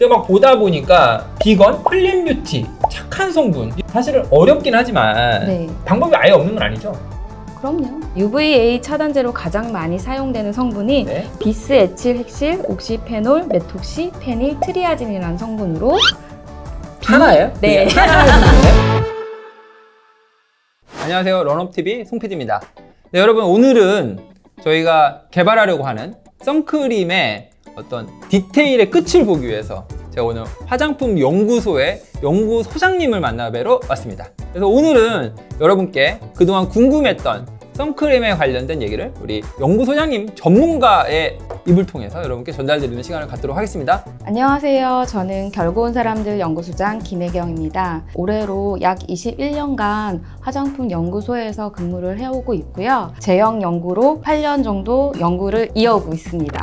근데 막 보다 보니까 비건, 클린 뷰티, 착한 성분 사실은 어렵긴 하지만 네. 방법이 아예 없는 건 아니죠? 그럼요. UVA 차단제로 가장 많이 사용되는 성분이 네. 비스에틸 핵실, 옥시페놀, 메톡시, 페닐, 트리아진이라는 성분으로 하나예요? 네. 안녕하세요. 런업TV 송PD입니다. 네, 여러분 오늘은 저희가 개발하려고 하는 선크림의 어떤 디테일의 끝을 보기 위해서 제가 오늘 화장품 연구소의 연구소장님을 만나뵈러 왔습니다. 그래서 오늘은 여러분께 그동안 궁금했던 선크림에 관련된 얘기를 우리 연구소장님 전문가의 입을 통해서 여러분께 전달드리는 시간을 갖도록 하겠습니다. 안녕하세요. 저는 결고온 사람들 연구소장 김혜경입니다. 올해로 약 21년간 화장품 연구소에서 근무를 해오고 있고요. 제형 연구로 8년 정도 연구를 이어오고 있습니다.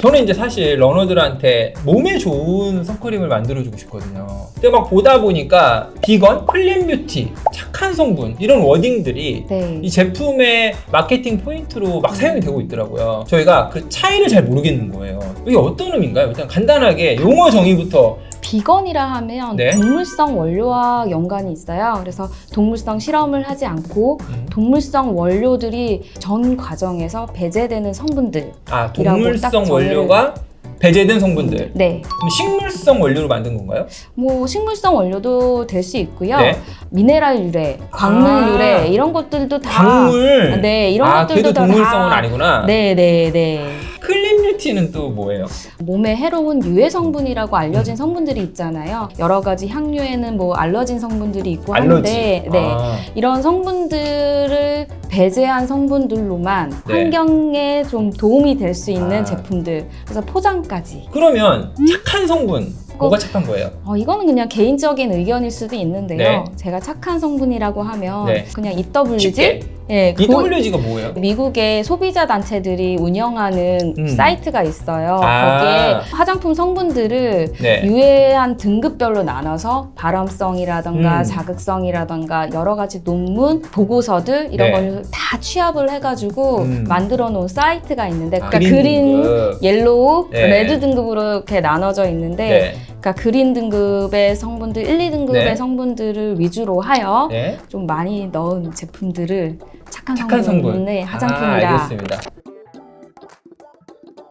저는 이제 사실 러너들한테 몸에 좋은 선크림을 만들어주고 싶거든요. 근데 막 보다 보니까 비건, 클린 뷰티, 착한 성분 이런 워딩들이 네. 이 제품의 마케팅 포인트로 막 사용이 되고 있더라고요. 저희가 그 차이를 잘 모르겠는 거예요. 이게 어떤 의미인가요? 일단 간단하게 용어 정의부터. 비건이라 하면 네. 동물성 원료와 연관이 있어요. 그래서 동물성 실험을 하지 않고 동물성 원료들이 전 과정에서 배제되는 성분들. 아, 이라고 동물성 딱 원료가 배제된 성분들. 네. 그럼 식물성 원료로 만든 건가요? 뭐 식물성 원료도 될 수 있고요. 네. 미네랄 유래, 광물 유래 이런 것들도 다 광물. 네, 이런 것들도 그래도 동물성은 아니구나. 네, 네, 네. 클린 뷰티는 또 뭐예요? 몸에 해로운 유해 성분이라고 알려진 성분들이 있잖아요. 여러 가지 향료에는 뭐 알러진 성분들이 있고 하는데 네. 이런 성분들을 배제한 성분들로만 네. 환경에 좀 도움이 될 수 있는 아. 제품들. 그래서 포장까지. 그러면 착한 성분 뭐가 착한 거예요? 이거는 그냥 개인적인 의견일 수도 있는데요. 네. 제가 착한 성분이라고 하면 네. 그냥 EWG? 쉽게? 예, EWG가 뭐예요? 미국의 소비자 단체들이 운영하는 사이트가 있어요. 아. 거기에 화장품 성분들을 네. 유해한 등급별로 나눠서 발암성이라던가 음. 자극성이라던가 여러 가지 논문, 보고서들 이런 네. 걸 다 취합을 해가지고 만들어 놓은 사이트가 있는데 그러니까 그린 그린, 등급. 옐로우, 네. 레드 등급으로 이렇게 나눠져 있는데 네. 그러니까 그린 등급의 성분들, 1, 2등급의 네. 성분들을 위주로 하여 네. 좀 많이 넣은 제품들을 착한 성분. 성분의 화장품이라. 알겠습니다.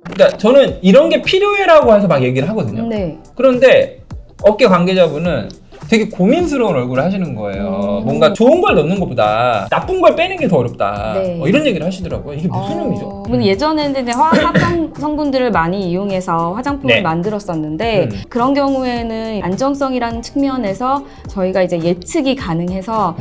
그러니까 저는 이런 게 필요해라고 해서 막 얘기를 하거든요. 네. 그런데 업계 관계자분은 되게 고민스러운 얼굴을 하시는 거예요. 뭔가 좋은 걸 넣는 것보다 나쁜 걸 빼는 게 더 어렵다. 네. 이런 얘기를 하시더라고요. 이게 무슨 의미죠? 예전에는 이제 화학 성분들을 많이 이용해서 화장품을 네. 만들었었는데 그런 경우에는 안정성이라는 측면에서 저희가 이제 예측이 가능해서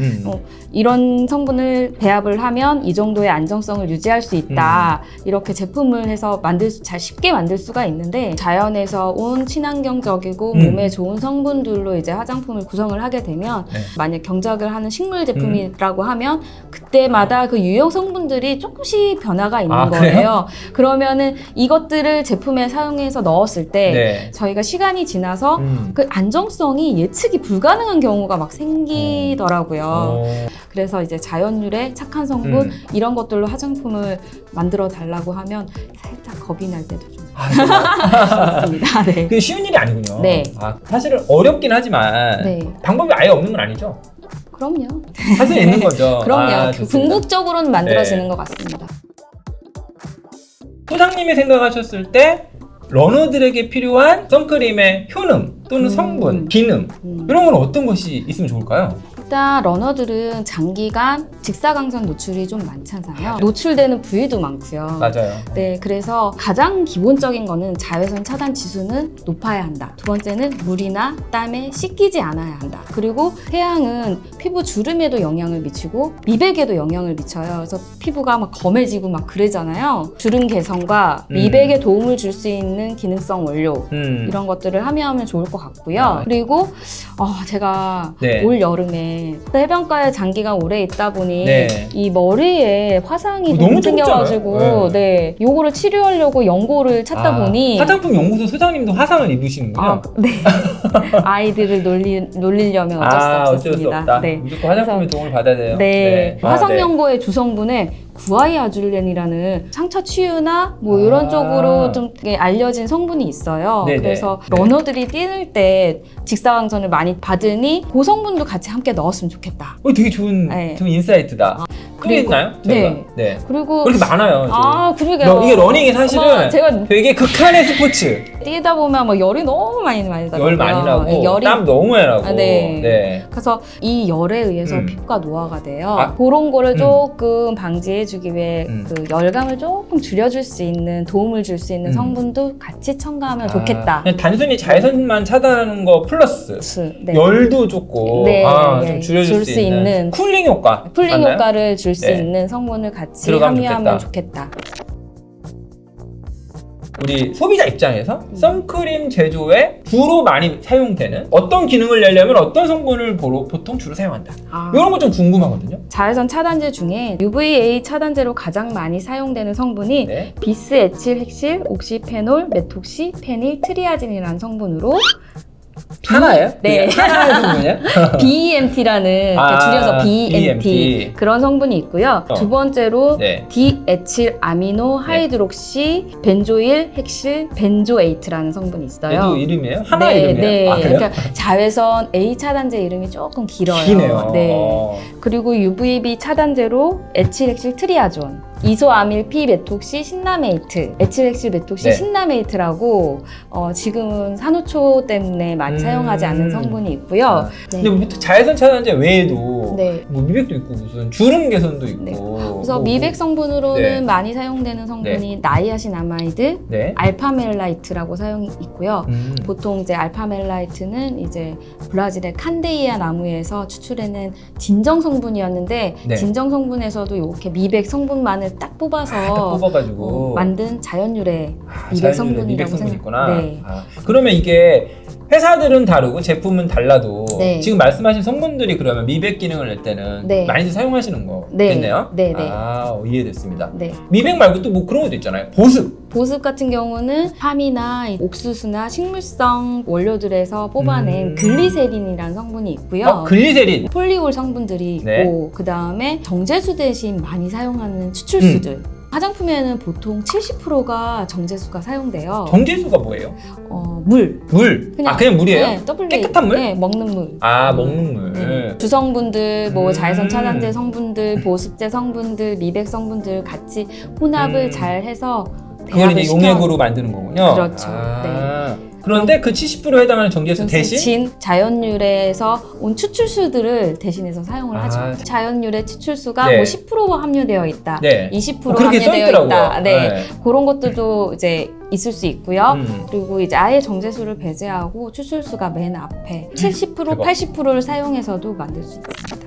이런 성분을 배합을 하면 이 정도의 안정성을 유지할 수 있다. 이렇게 제품을 해서 잘 쉽게 만들 수가 있는데 자연에서 온 친환경적이고 몸에 좋은 성분들로 이제 화장품을 구성을 하게 되면 네. 만약 경작을 하는 식물 제품이라고 하면 그때마다 그 유효 성분들이 조금씩 변화가 있는 거예요. 그러면은 이것들을 제품에 사용해서 넣었을 때 네. 저희가 시간이 지나서 그 안정성이 예측이 불가능한 경우가 막 생기더라고요. 그래서 이제 자연유래, 착한 성분 이런 것들로 화장품을 만들어 달라고 하면 살짝 겁이 날 때도 좀 있습니다. 네. 그게 쉬운 일이 아니군요. 네. 사실은 어렵긴 하지만 네. 방법이 아예 없는 건 아니죠? 그럼요. 할 수 있는 거죠. 그럼요. 좋습니다. 궁극적으로는 만들어지는 네. 것 같습니다. 소장님이 생각하셨을 때 러너들에게 필요한 선크림의 효능 또는 성분, 기능 이런 건 어떤 것이 있으면 좋을까요? 일단 러너들은 장기간 직사광선 노출이 좀 많잖아요. 노출되는 부위도 많고요. 맞아요. 네, 그래서 가장 기본적인 거는 자외선 차단 지수는 높아야 한다. 두 번째는 물이나 땀에 씻기지 않아야 한다. 그리고 태양은 피부 주름에도 영향을 미치고 미백에도 영향을 미쳐요. 그래서 피부가 막 검해지고 막 그러잖아요. 주름 개선과 미백에 도움을 줄 수 있는 기능성 원료 이런 것들을 함유하면 좋을 것 같고요. 그리고 제가 네. 올 여름에 해변가에 장기간 오래 있다 보니 네. 이 머리에 화상이 너무 너무 생겨가지고 네. 요거를 치료하려고 연고를 찾다 보니 화장품 연구소 소장님도 화상을 입으시는군요. 네. 아이들을 놀리려면 어쩔 수 없었습니다. 어쩔 수 없다. 네. 무조건 화장품의 도움을 받아야 돼요. 네. 화성 네. 연고의 주성분에 구아이아줄렌이라는 상처 치유나 뭐 이런 쪽으로 좀 알려진 성분이 있어요. 네네. 그래서 네. 러너들이 뛰는 때 직사광선을 많이 받으니 그 성분도 같이 함께 넣었으면 좋겠다. 되게 좋은 네. 인사이트다. 그게 있나요? 저희가? 네. 그리고 그렇게 많아요. 그러게요. 이게 러닝이 사실은 제가 되게 극한의 스포츠. 뛰다 보면 뭐 열이 너무 많이 나더라고요. 열 많이 나고 열이 땀 너무 많이 나고. 네. 그래서 이 열에 의해서 피부가 노화가 돼요. 그런 거를 조금 방지해주기 위해 그 열감을 조금 줄여줄 수 있는, 도움을 줄 수 있는 성분도 같이 첨가하면 좋겠다. 그냥 단순히 자외선만 차단하는 거 플러스 네. 열도 좋고 좀 줄여줄 수 있는 쿨링 효과. 쿨링 맞나요? 효과를 줄 수 네. 있는 성분을 같이 들어가면 함유하면 좋겠다. 우리 소비자 입장에서 선크림 제조에 주로 많이 사용되는 어떤 기능을 내려면 어떤 성분을 보통 주로 사용한다. 이런 거 좀 궁금하거든요. 자외선 차단제 중에 UVA 차단제로 가장 많이 사용되는 성분이 네. 비스 에틸 핵실, 옥시페놀, 메톡시, 페닐, 트리아진이라는 성분으로 하나예요? 네. 하나의 성분이에요? BEMT라는 줄여서 BEMT 그런 성분이 있고요. 두 번째로 네. 디에틸 아미노 하이드록시 벤조일 핵실 벤조에이트라는 성분이 있어요. 얘도 이름이에요? 하나 네, 이름이에요? 네. 그래요? 그러니까 자외선 A 차단제 이름이 조금 길어요. 기네요. 네. 그리고 UVB 차단제로 에틸핵실 트리아존, 이소아밀 P 메톡시 신라메이트, 에틸핵실 메톡시 네. 신라메이트라고 지금은 산호초 때문에 많이 사용하지 않는 성분이 있고요. 네. 근데 보통 자외선 차단제 외에도 네. 뭐 미백도 있고 무슨 주름 개선도 있고. 네. 그래서 미백 성분으로는 네. 많이 사용되는 성분이 나이아신아마이드, 네. 알파멜라이트라고 사용이 있고요. 보통 이제 알파멜라이트는 이제 브라질의 칸데이아 나무에서 추출해낸 진정 성분이었는데 네. 진정 성분에서도 이렇게 미백 성분만을 딱 뽑아서 딱 뽑아가지고 만든 자연유래 미백 자연유래 성분이라고 미백 성분이 있구나. 네. 그러면 이게 회사들은 다르고 제품은 달라도 네. 지금 말씀하신 성분들이 그러면 미백 기능을 낼 때는 네. 많이들 사용하시는 거겠네요? 네, 네. 이해됐습니다. 네. 미백 말고 또 뭐 그런 것도 있잖아요. 보습 같은 경우는 팜이나 옥수수나 식물성 원료들에서 뽑아낸 글리세린이라는 성분이 있고요. 글리세린. 폴리올 성분들이 있고 네. 그 다음에 정제수 대신 많이 사용하는 추출수들. 화장품에는 보통 70%가 정제수가 사용돼요. 정제수가 뭐예요? 물. 물. 그냥 물이에요? 네, 깨끗한 물? 네, 먹는 물. 먹는 물. 네. 주성분들, 뭐 자외선 차단제 성분들, 보습제 성분들, 미백 성분들 같이 혼합을 잘 해서 그걸 이제 용액으로 만드는 거군요. 그렇죠. 그런데 그 70%에 해당하는 정제수 대신 자연유래에서 온 추출수들을 대신해서 사용을 하죠. 자연유래 추출수가 네. 뭐 10% 함유되어 있다, 네. 20% 그렇게 함유되어 써있더라고요. 있다. 네. 네. 그런 것들도 이제 있을 수 있고요. 그리고 이제 아예 정제수를 배제하고 추출수가 맨 앞에 70%, 대박. 80%를 사용해서도 만들 수 있습니다.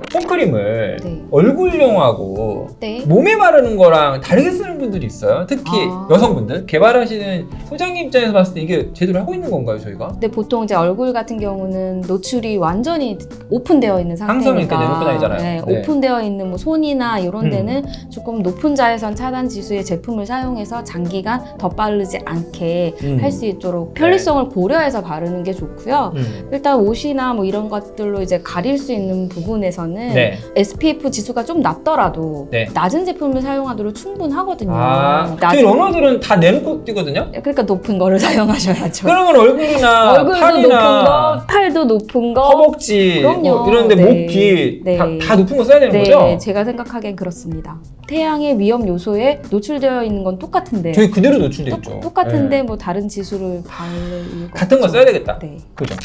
선크림을 네. 얼굴용하고 네. 몸에 바르는 거랑 다르게 쓰는 분들이 있어요. 특히 여성분들 개발하시는 소장님 입장에서 봤을 때 이게 제대로 하고 있는 건가요, 저희가? 근데 보통 이제 얼굴 같은 경우는 노출이 완전히 오픈되어 있는 상태니까 항상 이렇게 내놓고 다니잖아요. 네, 네. 오픈되어 있는 뭐 손이나 이런 데는 조금 높은 자외선 차단 지수의 제품을 사용해서 장기간 덧바르지 않게 할 수 있도록 편리성을 고려해서 바르는 게 좋고요. 일단 옷이나 뭐 이런 것들로 이제 가릴 수 있는 부분에서는 네. SPF 지수가 좀 낮더라도 네. 낮은 제품을 사용하도록 충분하거든요. 저희 러너들은 다 내놓고 뛰거든요? 그러니까 높은 거를 사용하셔야죠. 그러면 얼굴이나 얼굴도 팔이나 높은 거, 팔도 높은 거, 허벅지 그럼요. 이런데 네. 목 뒤 네. 다 높은 거 써야 되는 네, 거죠? 제가 생각하기엔 그렇습니다. 태양의 위험 요소에 노출되어 있는 건 똑같은데 저희 그대로 노출돼 있죠. 똑같은데 네. 뭐 다른 지수를 바를 이유가 같은 거 없죠. 써야 되겠다. 네. 그죠?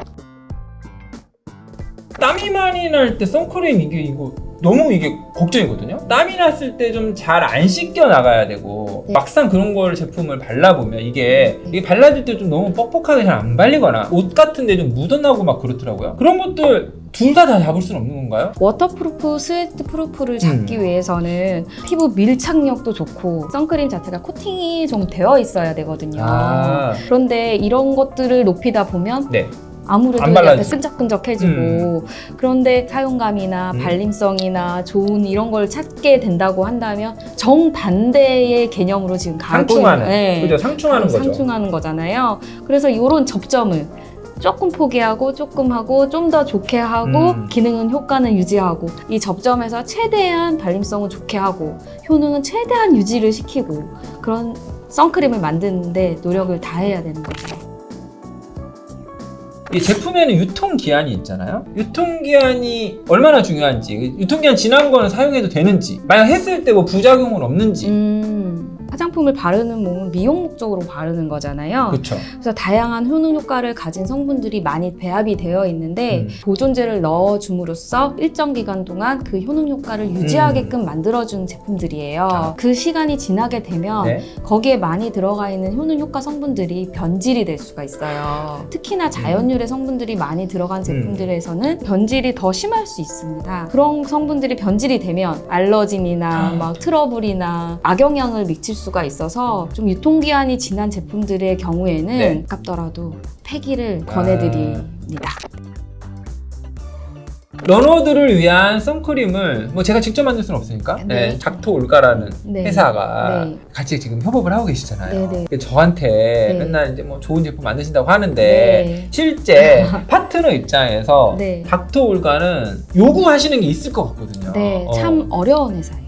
땀이 많이 날 때 선크림 이거 너무 이게 걱정이거든요. 땀이 났을 때 좀 잘 안 씻겨 나가야 되고 네. 막상 그런 걸 제품을 발라보면 이게 발라질 때 좀 너무 뻑뻑하게 잘 안 발리거나 옷 같은데 좀 묻어나고 막 그렇더라고요. 그런 것들 둘 다 잡을 수는 없는 건가요? 워터프루프, 스웨트프루프를 잡기 위해서는 피부 밀착력도 좋고 선크림 자체가 코팅이 좀 되어 있어야 되거든요. 그런데 이런 것들을 높이다 보면 네. 아무래도 안 약간 발라지죠. 끈적끈적해지고 그런데 사용감이나 발림성이나 좋은 이런 걸 찾게 된다고 한다면 정반대의 개념으로 지금 가고 상충하는 있는 그죠? 상충하는 거죠. 상충하는 거잖아요. 그래서 이런 접점을 조금 포기하고 조금 하고 좀 더 좋게 하고 기능은 효과는 유지하고 이 접점에서 최대한 발림성은 좋게 하고 효능은 최대한 유지를 시키고 그런 선크림을 만드는데 노력을 다해야 되는 거죠. 이 제품에는 유통기한이 있잖아요. 유통기한이 얼마나 중요한지, 유통기한 지난 거는 사용해도 되는지, 만약 했을 때 뭐 부작용은 없는지. 화장품을 바르는 몸은 미용 목적으로 바르는 거잖아요. 그렇죠. 그래서 다양한 효능 효과를 가진 성분들이 많이 배합이 되어 있는데 보존제를 넣어줌으로써 일정 기간 동안 그 효능 효과를 유지하게끔 만들어준 제품들이에요. 그 시간이 지나게 되면 네. 거기에 많이 들어가 있는 효능 효과 성분들이 변질이 될 수가 있어요. 특히나 자연유래 성분들이 많이 들어간 제품들에서는 변질이 더 심할 수 있습니다. 그런 성분들이 변질이 되면 알러진이나 막 트러블이나 악영향을 미칠 수가 있어서 좀 유통기한이 지난 제품들의 경우에는 네. 아깝더라도 폐기를 권해드립니다. 러너들을 위한 선크림을 뭐 제가 직접 만들 수는 없으니까 네. 닥터 올가라는 네. 회사가 네. 같이 지금 협업을 하고 계시잖아요. 네, 네. 저한테 네. 맨날 이제 뭐 좋은 제품 만드신다고 하는데 네. 실제 파트너 입장에서 네. 닥터 올가는 요구하시는 게 있을 것 같거든요. 네, 참 어려운 회사예요.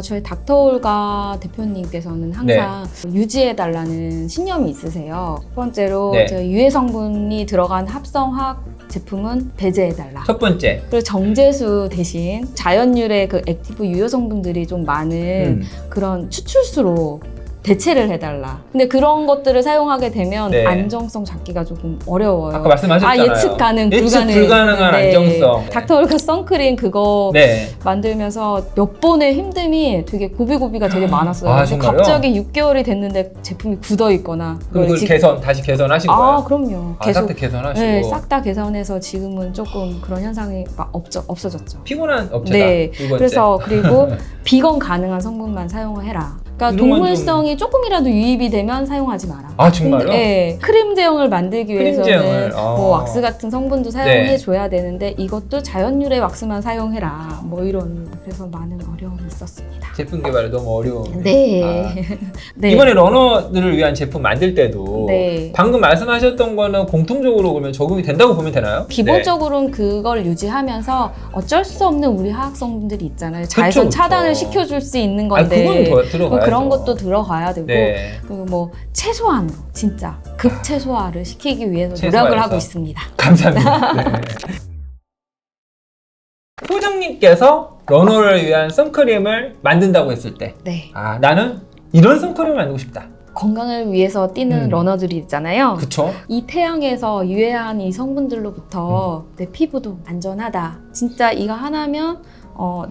저희 닥터올가 대표님께서는 항상 유지해달라는 신념이 있으세요. 첫 번째로 네. 저희 유해 성분이 들어간 합성화학 제품은 배제해달라. 첫 번째. 그리고 정제수 대신 자연유래 그 액티브 유효 성분들이 좀 많은 그런 추출수로 대체를 해달라. 근데 그런 것들을 사용하게 되면 네. 안정성 잡기가 조금 어려워요. 아까 말씀하셨잖아요. 예측 가능, 예측 불가능한 네. 안정성. 닥터올가 선크림 그거 네. 만들면서 몇 번의 힘듦이 되게 고비고비가 되게 많았어요. 아, 그래서 정말요? 갑자기 6개월이 됐는데 제품이 굳어 있거나. 그럼 그걸 다시 개선하신 거예요? 아, 그럼요. 싹 다 개선하시고. 네, 싹 다 개선해서 지금은 조금 그런 현상이 막 없어졌죠. 피곤한 업체다. 네. 두 번째. 그래서 그리고 비건 가능한 성분만 사용해라. 그러니까 이런 건 동물성이 조금이라도 유입이 되면 사용하지 마라. 아, 정말요? 네. 크림 제형을 만들기 크림 위해서는 제형을, 뭐 왁스 같은 성분도 사용해 네. 줘야 되는데 이것도 자연유래 왁스만 사용해라. 뭐 이런 그래서 많은 어려움이 있었습니다. 제품 개발이 너무 어려워. 네. 아. 네. 이번에 러너들을 위한 제품 만들 때도 네. 방금 말씀하셨던 거는 공통적으로 그러면 적용이 된다고 보면 되나요? 기본적으로는 그걸 유지하면서 어쩔 수 없는 우리 화학 성분들이 있잖아요. 자외선 그쵸. 차단을 시켜줄 수 있는 아, 건데 그건 더 들어가야죠. 그런 것도 들어가야 되고 네. 그리고 뭐 최소한 진짜 극최소화를 시키기 위해서 노력을 최소화해서. 하고 있습니다. 감사합니다. 네. 소장님께서 러너를 위한 선크림을 만든다고 했을 때 네. 아, 나는 이런 선크림을 만들고 싶다. 건강을 위해서 뛰는 러너들이 있잖아요. 그쵸? 이 태양에서 유해한 이 성분들로부터 내 피부도 안전하다. 진짜 이거 하나면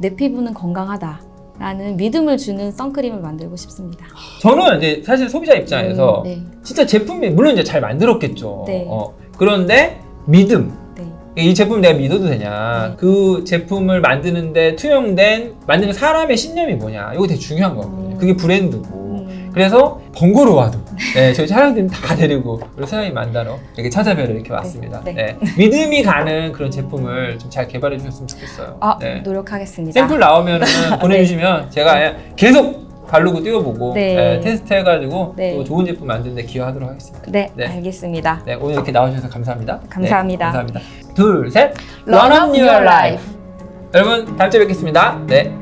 내 피부는 건강하다. 라는 믿음을 주는 선크림을 만들고 싶습니다. 저는 이제 사실 소비자 입장에서 네. 진짜 제품이 물론 이제 잘 만들었겠죠. 네. 그런데 믿음. 네. 이 제품 내가 믿어도 되냐? 네. 그 제품을 만드는데 투영된 만드는 사람의 신념이 뭐냐? 이거 되게 중요한 거거든요. 그게 브랜드고. 그래서 번거로워도 네, 저희 촬영팀 다 데리고 우리 소장님 만나러 이렇게 찾아뵈러 이렇게 왔습니다. 네. 네. 믿음이 가는 그런 제품을 좀 잘 개발해 주셨으면 좋겠어요. 네. 노력하겠습니다. 샘플 나오면은 보내주시면 제가 계속 바르고 띄워보고 네. 테스트 해가지고 네. 또 좋은 제품 만드는데 기여하도록 하겠습니다. 네, 네. 알겠습니다. 네, 오늘 이렇게 나와주셔서 감사합니다. 감사합니다. 네, 감사합니다. 둘, 셋. Run up your life. 여러분, 다음 주에 뵙겠습니다. 네.